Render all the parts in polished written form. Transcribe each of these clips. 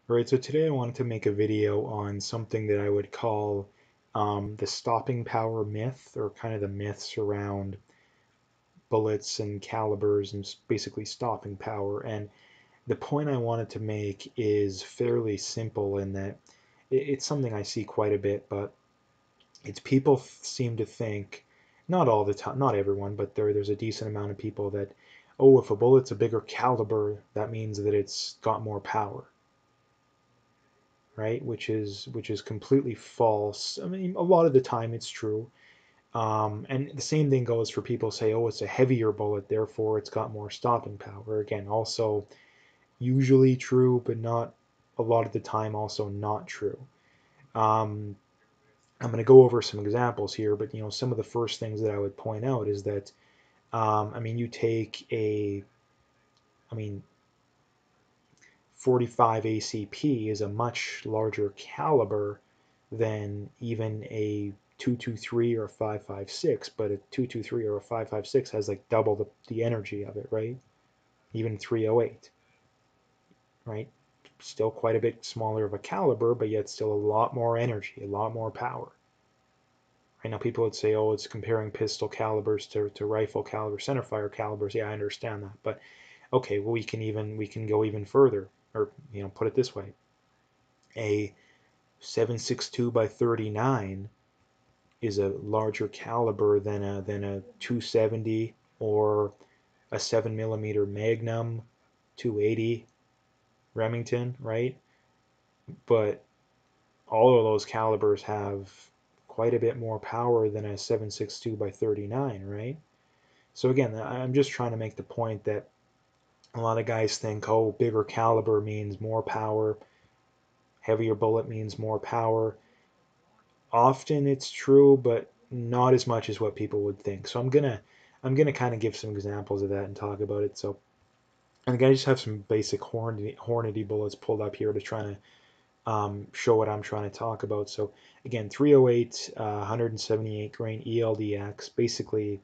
Alright, so today I wanted to make a video on something that I would call the stopping power myth, or kind of the myths around bullets and calibers and basically stopping power. And the point I wanted to make is fairly simple in that it's something I see quite a bit, but it's people seem to think, not all the time, not everyone, but there's a decent amount of people that, oh, if a bullet's a bigger caliber, that means that it's got more power, right? Which is completely false. I mean, a lot of the time it's true. And the same thing goes for people say, oh, it's a heavier bullet, therefore it's got more stopping power. Again, also usually true, but not a lot of the time also not true. Um, I'm going to go over some examples here, but some of the first things that I would point out is that, I mean, you take I mean, 45 ACP is a much larger caliber than even a 223 or a 556, but a 223 or a 556 has like double the energy of it, right? Even 308, right? Still quite a bit smaller of a caliber, but yet still a lot more energy, a lot more power. Right now, people would say, "Oh, it's comparing pistol calibers to rifle caliber, centerfire calibers." Yeah, I understand that, but okay, well, we can go even further, or put it this way: a 7.62 by 39 is a larger caliber than a 270 or a 7 millimeter Magnum 280 Remington, right? But all of those calibers have quite a bit more power than a 7.62 by 39, right? So again, I'm just trying to make the point that a lot of guys think, oh, bigger caliber means more power, heavier bullet means more power. Often it's true, but not as much as what people would think. So I'm gonna kind of give some examples of that and talk about it. So and I just have some basic Hornady bullets pulled up here to try to show what I'm trying to talk about. So again, 308, 178 grain ELDX. Basically,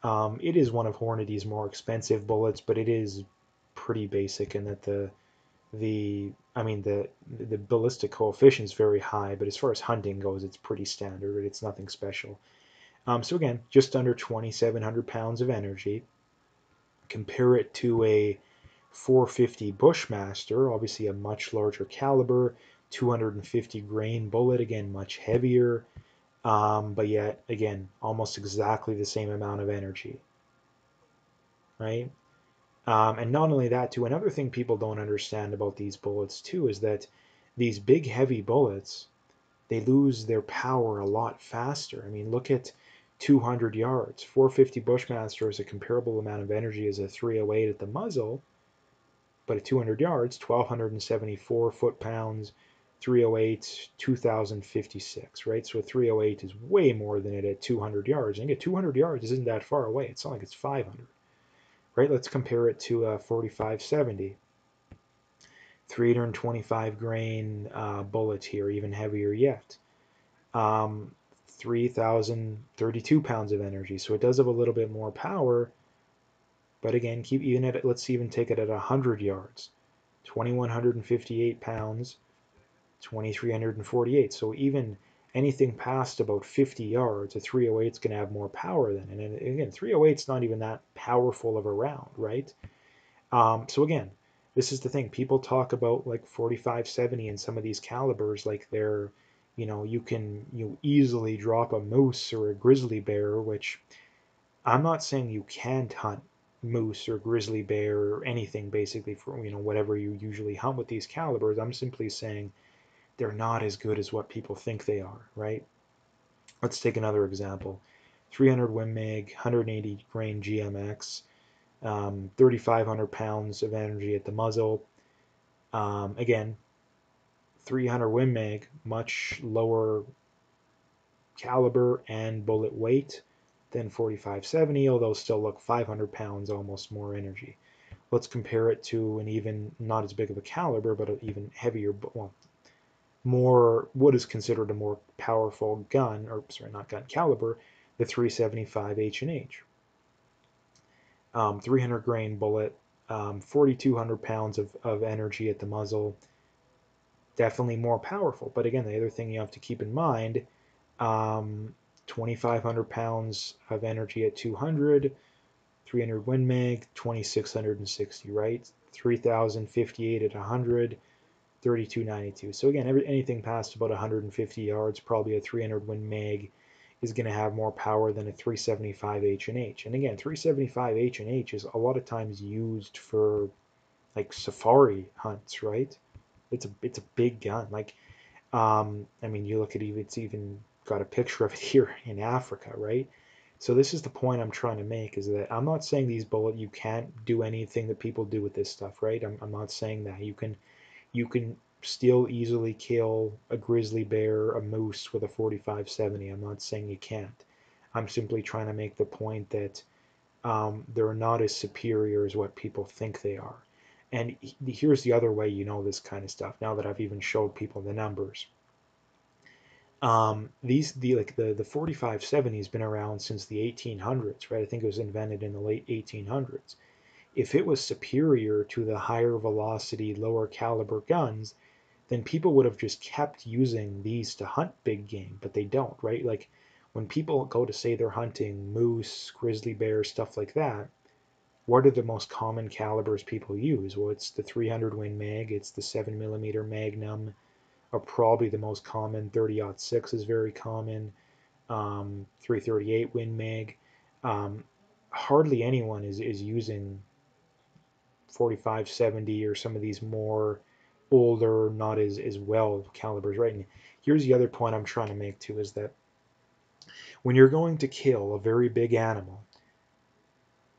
it is one of Hornady's more expensive bullets, but it is pretty basic in that the I mean the ballistic coefficient is very high, but as far as hunting goes, it's pretty standard. It's nothing special. So again, just under 2,700 pounds of energy. Compare it to a 450 Bushmaster, obviously a much larger caliber, 250 grain bullet, again much heavier, but yet again almost exactly the same amount of energy, right? And not only that, too, another thing people don't understand about these bullets too is that these big heavy bullets, they lose their power a lot faster. I mean, look at 200 yards. 450 Bushmaster is a comparable amount of energy as a 308 at the muzzle, but at 200 yards, 1,274 foot-pounds, 308, 2,056, right? So a 308 is way more than it at 200 yards. And again, 200 yards isn't that far away. It's not like it's 500, right? Let's compare it to a 45-70. 325 grain bullet here, even heavier yet. 3,032 pounds of energy. So it does have a little bit more power, but again, keep even at let's even take it at 100 yards. 2,158 pounds, 2,348. So even anything past about 50 yards, a 308 is going to have more power than. And again, 308 is not even that powerful of a round, right? So again, this is the thing. People talk about like 45-70 and some of these calibers like they're, you easily drop a moose or a grizzly bear, which I'm not saying you can't hunt moose or grizzly bear or anything basically for, whatever you usually hunt with these calibers. I'm simply saying they're not as good as what people think they are, right? Let's take another example. 300 Win Mag, 180 grain GMX, 3,500 pounds of energy at the muzzle. Again, 300 Win Mag, much lower caliber and bullet weight than 45-70, although still look 500 pounds, almost more energy. Let's compare it to an even not as big of a caliber, but an even heavier, well, more what is considered a more powerful gun, or sorry, not gun caliber, the 375 H&H. 300 grain bullet, 4,200 pounds of energy at the muzzle, definitely more powerful. But again, the other thing you have to keep in mind, 2,500 pounds of energy at 200, 300 Win Mag, 2,660, right? 3,058 at 100, 3292. So again, anything past about 150 yards, probably a 300 Win Mag is going to have more power than a 375 H&H. And again, 375 H&H is a lot of times used for like safari hunts, right? It's a big gun. Like, I mean, you look at it's even got a picture of it here in Africa, right? So this is the point I'm trying to make, is that I'm not saying these bullet you can't do anything that people do with this stuff, right? I'm not saying that you can still easily kill a grizzly bear, a moose with a 45-70. I'm not saying you can't. I'm simply trying to make the point that they're not as superior as what people think they are. And here's the other way you know this kind of stuff. Now that I've even showed people the numbers, the 45-70 has been around since the 1800s, right? I think it was invented in the late 1800s. If it was superior to the higher velocity, lower caliber guns, then people would have just kept using these to hunt big game, but they don't, right? Like when people go to say they're hunting moose, grizzly bear, stuff like that, what are the most common calibers people use? Well, it's the 300 Win Mag, it's the 7mm Magnum, are probably the most common. 30-06 is very common. 338 Win Mag. Hardly anyone is using 45-70 or some of these more older, not as well calibers, right? And here's the other point I'm trying to make too, is that when you're going to kill a very big animal,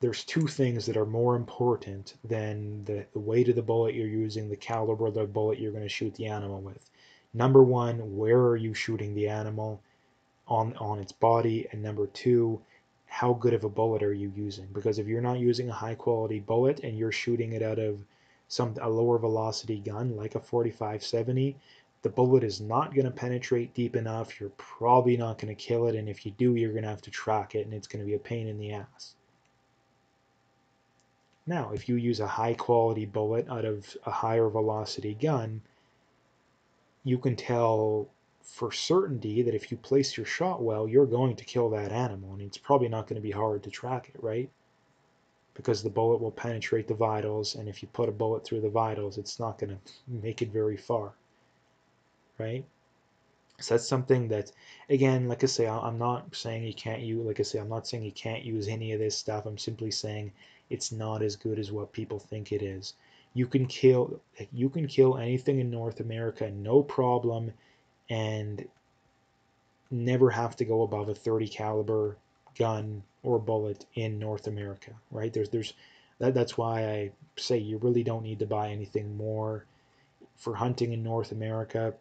there's two things that are more important than the weight of the bullet you're using, the caliber of the bullet you're going to shoot the animal with. Number one, where are you shooting the animal on its body? And number two, how good of a bullet are you using? Because if you're not using a high quality bullet and you're shooting it out of a lower velocity gun like a 45-70, the bullet is not going to penetrate deep enough. You're probably not going to kill it, and if you do, you're going to have to track it, and it's going to be a pain in the ass. Now, if you use a high quality bullet out of a higher velocity gun, you can tell for certainty that if you place your shot well, you're going to kill that animal, and it's probably not going to be hard to track it, right? Because the bullet will penetrate the vitals, and if you put a bullet through the vitals, it's not going to make it very far, right? So that's something that, again, like I say, I'm not saying you can't use, like I say, I'm not saying you can't use any of this stuff. I'm simply saying it's not as good as what people think it is. You can kill anything in North America, no problem, and never have to go above a 30 caliber gun or bullet in North America, right? That's why I say you really don't need to buy anything more for hunting in North America.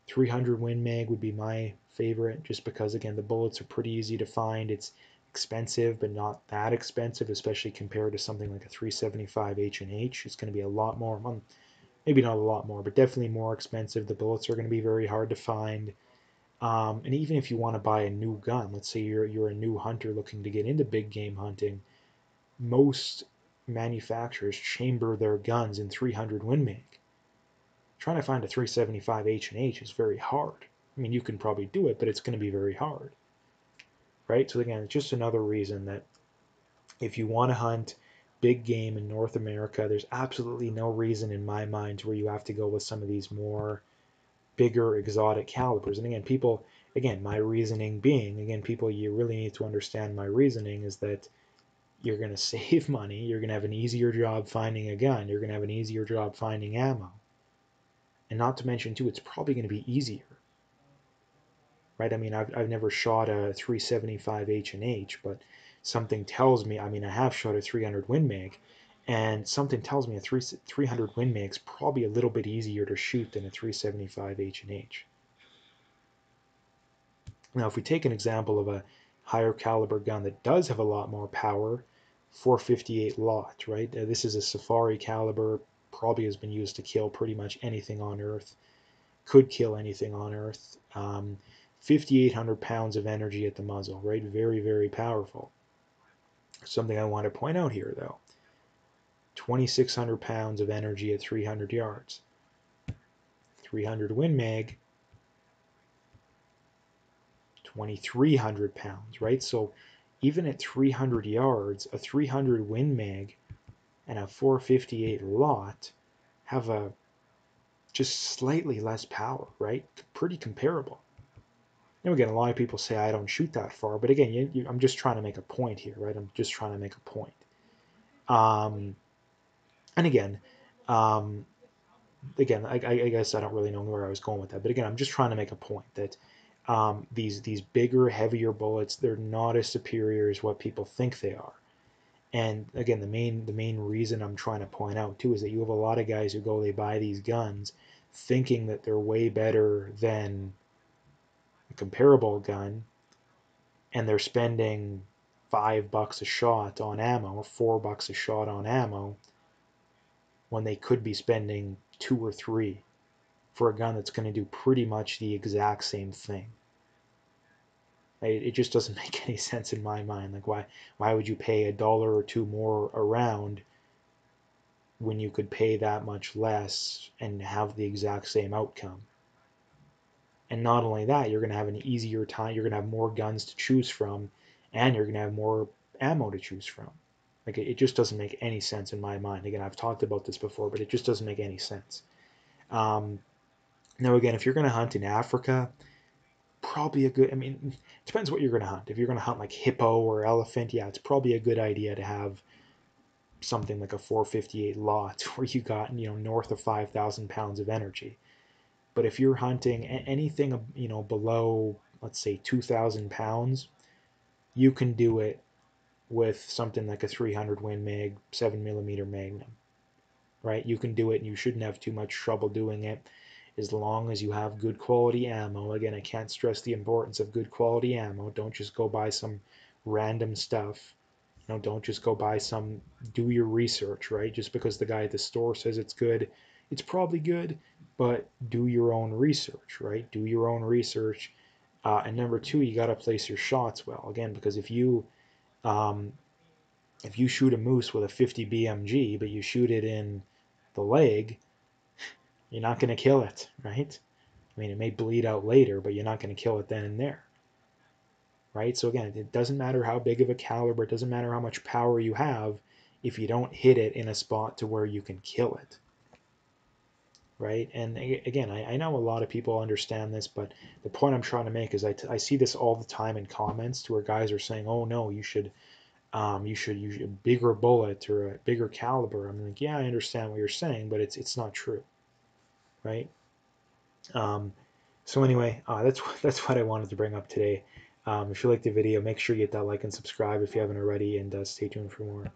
300 Win Mag would be my favorite, just because again the bullets are pretty easy to find. It's expensive, but not that expensive, especially compared to something like a 375 H&H. It's going to be a lot more, maybe not a lot more, but definitely more expensive. The bullets are going to be very hard to find. And even if you want to buy a new gun, let's say you're a new hunter looking to get into big game hunting, most manufacturers chamber their guns in 300 Win Mag. Trying to find a 375 H&H is very hard. I mean, you can probably do it, but it's going to be very hard, right? So again, it's just another reason that if you want to hunt big game in North America, there's absolutely no reason in my mind where you have to go with some of these more bigger exotic calibers. And again, my reasoning being, again, people, you really need to understand my reasoning is that you're going to save money. You're going to have an easier job finding a gun. You're going to have an easier job finding ammo. And not to mention, too, it's probably going to be easier, right? I mean, I've never shot a 375 H&H, but something tells me, I mean, I have shot a 300 Win Mag, and something tells me a 300 Win Mag is probably a little bit easier to shoot than a 375 H&H. Now, if we take an example of a higher caliber gun that does have a lot more power, 458 Lot, right? This is a safari caliber, probably has been used to kill pretty much anything on Earth, could kill anything on Earth. 5,800 pounds of energy at the muzzle, right? Very, very powerful. Something I want to point out here, though. 2,600 pounds of energy at 300 yards. 300 Win Mag, 2,300 pounds, right? So even at 300 yards, a 300 Win Mag and a 458 Lot have a just slightly less power, right? Pretty comparable. Now again, a lot of people say I don't shoot that far, but again, I'm just trying to make a point here, right? I'm just trying to make a point. And again, um, I guess I don't really know where I was going with that, but again, I'm just trying to make a point that these bigger, heavier bullets, they're not as superior as what people think they are. And again, the main reason I'm trying to point out too is that you have a lot of guys who go, they buy these guns thinking that they're way better than a comparable gun, and they're spending $5 a shot on ammo, $4 a shot on ammo, when they could be spending 2 or 3 for a gun that's going to do pretty much the exact same thing. It just doesn't make any sense in my mind. Like why would you pay $1 or $2 more a round when you could pay that much less and have the exact same outcome? And not only that, you're going to have an easier time, you're going to have more guns to choose from, and you're going to have more ammo to choose from. Like it just doesn't make any sense in my mind. Again, I've talked about this before, but it just doesn't make any sense. Now again, if you're going to hunt in Africa, probably a good, I mean, it depends what you're going to hunt. If you're going to hunt like hippo or elephant, yeah, it's probably a good idea to have something like a 458 lot where you got, north of 5,000 pounds of energy. But if you're hunting anything, below, let's say 2,000 pounds, you can do it with something like a 300 Win Mag, 7mm Magnum, right? You can do it and you shouldn't have too much trouble doing it as long as you have good quality ammo. Again, I can't stress the importance of good quality ammo. Don't just go buy some random stuff. Don't just go buy some, do your research, right? Just because the guy at the store says it's good, it's probably good, but do your own research, right? Do your own research. And number two, you got to place your shots well. Again, because um, if you shoot a moose with a 50 BMG, but you shoot it in the leg, you're not going to kill it, right? I mean, it may bleed out later, but you're not going to kill it then and there, right? So again, it doesn't matter how big of a caliber, it doesn't matter how much power you have if you don't hit it in a spot to where you can kill it, right? And again, I know a lot of people understand this, but the point I'm trying to make is I see this all the time in comments to where guys are saying, oh no, you should use a bigger bullet or a bigger caliber. I'm like, yeah, I understand what you're saying, but it's not true, right? Um, so anyway, that's what I wanted to bring up today. If you liked the video, make sure you hit that like and subscribe if you haven't already, and stay tuned for more.